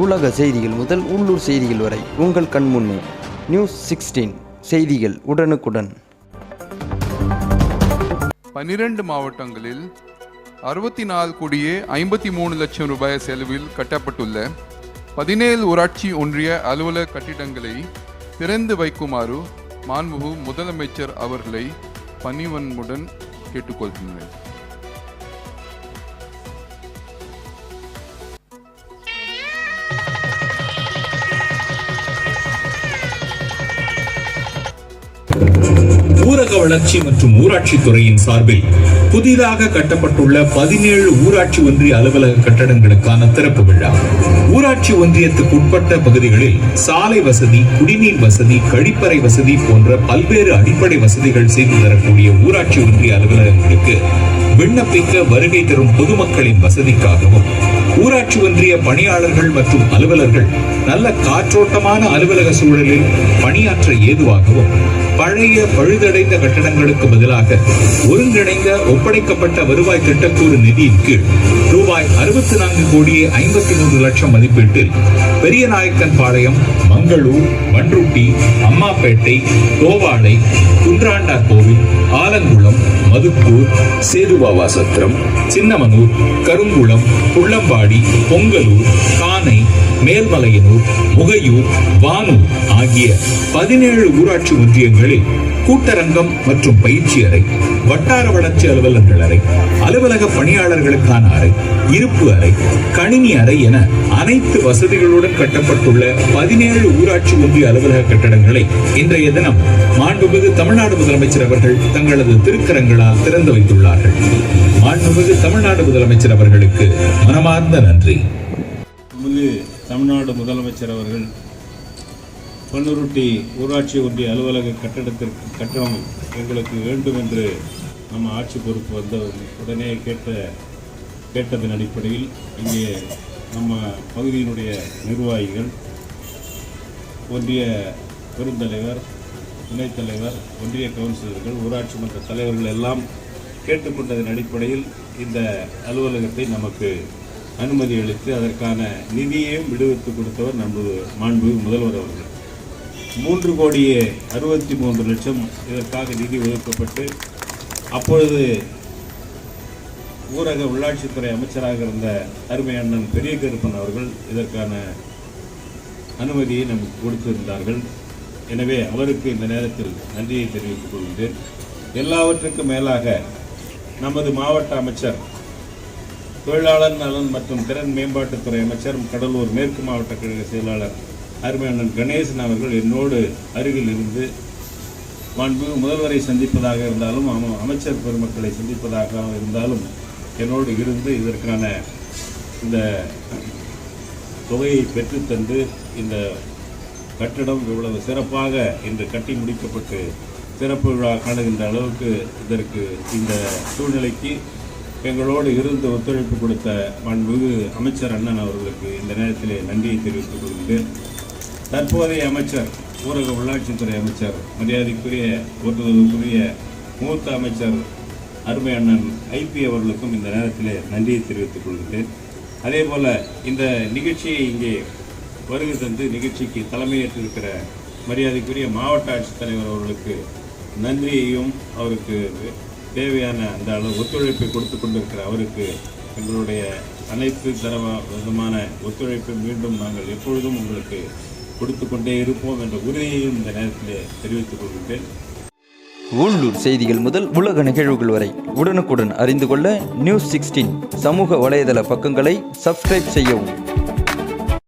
உலக செய்திகள் முதல் உள்ளூர் செய்திகள் வரை உங்கள் கண் முன்னே. நியூஸ் 16 செய்திகள் உடனுக்குடன். 12 மாவட்டங்களில் 64 கோடியே 53 லட்சம் ரூபாய் செலவில் கட்டப்பட்டுள்ள 17 ஊராட்சி ஒன்றிய அலுவலக கட்டிடங்களை திறந்து வைக்குமாறு மாண்புமிகு முதலமைச்சர் அவர்களை பணிவன்புடன் கேட்டுக்கொள்கின்றேன். ஊரக வளர்ச்சி மற்றும் ஊராட்சி துறையின் சார்பில் புதிதாக கட்டப்பட்டுள்ள 17 ஊராட்சி ஒன்றிய அலுவலக கட்டடங்களுக்கான திறப்பு விழா. ஊராட்சி ஒன்றியத்துக்கு உட்பட்ட பகுதிகளில் சாலை வசதி, குடிநீர் வசதி, கழிப்பறை வசதி போன்ற பல்வேறு அடிப்படை வசதிகள் செய்து தரக்கூடிய ஊராட்சி ஒன்றிய அலுவலகங்களுக்கு விண்ணப்பிக்க வருகை தரும் பொதுமக்களின் வசதிக்காகவும், ஊராட்சி ஒன்றிய பணியாளர்கள் மற்றும் அலுவலர்கள் நல்ல காற்றோட்டமான அலுவலக சூழலில் பணியாற்ற ஏதுவாகவும், பழைய பழுதடைந்த கட்டடங்களுக்கு பதிலாக ஒருங்கிணைந்த ஒப்படைக்கப்பட்ட வருவாய் திட்டக்கூறு நிதியின் கீழ் ரூபாய் 64 கோடியே 53 லட்சம் மதிப்பீட்டில் பெரியநாயக்கன் பாளையம், மங்களூர், பண்ருட்டி, அம்மாப்பேட்டை, தோவாளை, குன்றாண்டா கோவில், ஆலங்குளம், மதுக்கூர், சேதுபாவா சத்திரம், சின்னமனூர், கருங்குளம், புள்ளம்பாடி, பொங்கலூர், கானை, மேல்மலையனூர், முகையூர், வானூர் ஆகிய 17 ஊராட்சி ஒன்றியங்களில் கூட்டரங்கம் மற்றும் பயிற்சி அறை, வட்டார வளர்ச்சி அலுவலர்கள் அறை, அலுவலக பணியாளர்களுக்கான அறை, இருப்பு அறை, கணினி அறை என அனைத்து வசதிகளுடன் கட்டப்பட்டுள்ள 17 ஊராட்சி ஒன்றிய அலுவலக கட்டடங்களை இன்றைய தினம் மாண்புமிகு தமிழ்நாடு முதலமைச்சர் அவர்கள் தங்களது திருக்கரங்களால் திறந்து வைத்துள்ளார்கள். மாண்புமிகு தமிழ்நாடு முதலமைச்சர் அவர்களுக்கு மனமார்ந்த நன்றி. தமிழ்நாடு முதலமைச்சர் அவர்கள் பன்ருட்டி ஊராட்சி ஒன்றிய அலுவலக கட்டடம் எங்களுக்கு வேண்டும் என்று நம்ம ஆட்சி பொறுப்பு வந்த உடனே கேட்டதன் அடிப்படையில் இங்கே நம்ம பகுதியினுடைய நிர்வாகிகள், ஒன்றிய பெருந்தலைவர், துணைத் தலைவர், ஒன்றிய கவுன்சிலர்கள், ஊராட்சி மன்ற தலைவர்கள் எல்லாம் கேட்டுக்கொண்டதன் அடிப்படையில் இந்த அலுவலகத்தை நமக்கு அனுமதி அளித்து அதற்கான நிதியையும் விடுவித்து கொடுத்தவர் நமது மாண்புமிகு முதல்வர் அவர்கள். 3 கோடியே 63 லட்சம் இதற்காக நிதி ஒதுக்கப்பட்டு அப்பொழுது ஊரக உள்ளாட்சித்துறை அமைச்சராக இருந்த அருமை அண்ணன் பெரிய கருப்பன் அவர்கள் இதற்கான அனுமதியை நமக்கு கொடுத்திருந்தார்கள். எனவே அவருக்கு இந்த நேரத்தில் நன்றியை தெரிவித்துக் கொள்கிறேன். எல்லாவற்றுக்கும் மேலாக நமது மாவட்ட அமைச்சர், தொழிலாளர் நலன் மற்றும் திறன் மேம்பாட்டுத்துறை அமைச்சர், கடலூர் மேற்கு மாவட்ட கழக செயலாளர் அருமை அண்ணன் கணேசன் அவர்கள் என்னோடு அருகில் இருந்து மாண்பு முதல்வரை சந்திப்பதாக இருந்தாலும், அமைச்சர் பெருமக்களை சந்திப்பதாக இருந்தாலும் என்னோடு இருந்து இதற்கான இந்த தொகையை பெற்றுத்தந்து இந்த கட்டடம் இவ்வளவு சிறப்பாக இன்று கட்டி முடிக்கப்பட்டு சிறப்பு விழா காணுகின்ற அளவுக்கு இதற்கு இந்த சூழ்நிலைக்கு எங்களோடு இருந்து ஒத்துழைப்பு கொடுத்த மாண்புமிகு அமைச்சர் அண்ணன் அவர்களுக்கு இந்த நேரத்திலே நன்றியை தெரிவித்துக் கொள்கிறேன். தற்போதைய அமைச்சர், ஊரக உள்ளாட்சித்துறை அமைச்சர், மரியாதைக்குரிய ஒருவருக்குரிய மூத்த அமைச்சர் அருமை அண்ணன் ஐபி அவர்களுக்கும் இந்த நேரத்திலே நன்றியை தெரிவித்துக் கொள்கிறேன். அதே போல் இந்த நிகழ்ச்சியை இங்கே வருகை தந்து நிகழ்ச்சிக்கு தலைமையேற்றிருக்கிற மரியாதைக்குரிய மாவட்ட ஆட்சித்தலைவர் அவர்களுக்கு நன்றியையும், அவருக்கு தேவையான அந்த அளவு ஒத்துழைப்பை கொடுத்து கொண்டிருக்கிற அவருக்கு எங்களுடைய அனைத்து விதமான ஒத்துழைப்பை மீண்டும் நாங்கள் எப்பொழுதும் உங்களுக்கு கொடுத்து கொண்டே இருப்போம் என்ற உறுதியையும் இந்த நேரத்தில் தெரிவித்துக் கொள்கின்றேன். உள்ளூர் செய்திகள் முதல் உலக நிகழ்வுகள் வரை உடனுக்குடன் அறிந்து கொள்ள நியூஸ் 16 சமூக வலைதள பக்கங்களை சப்ஸ்கிரைப் செய்யவும்.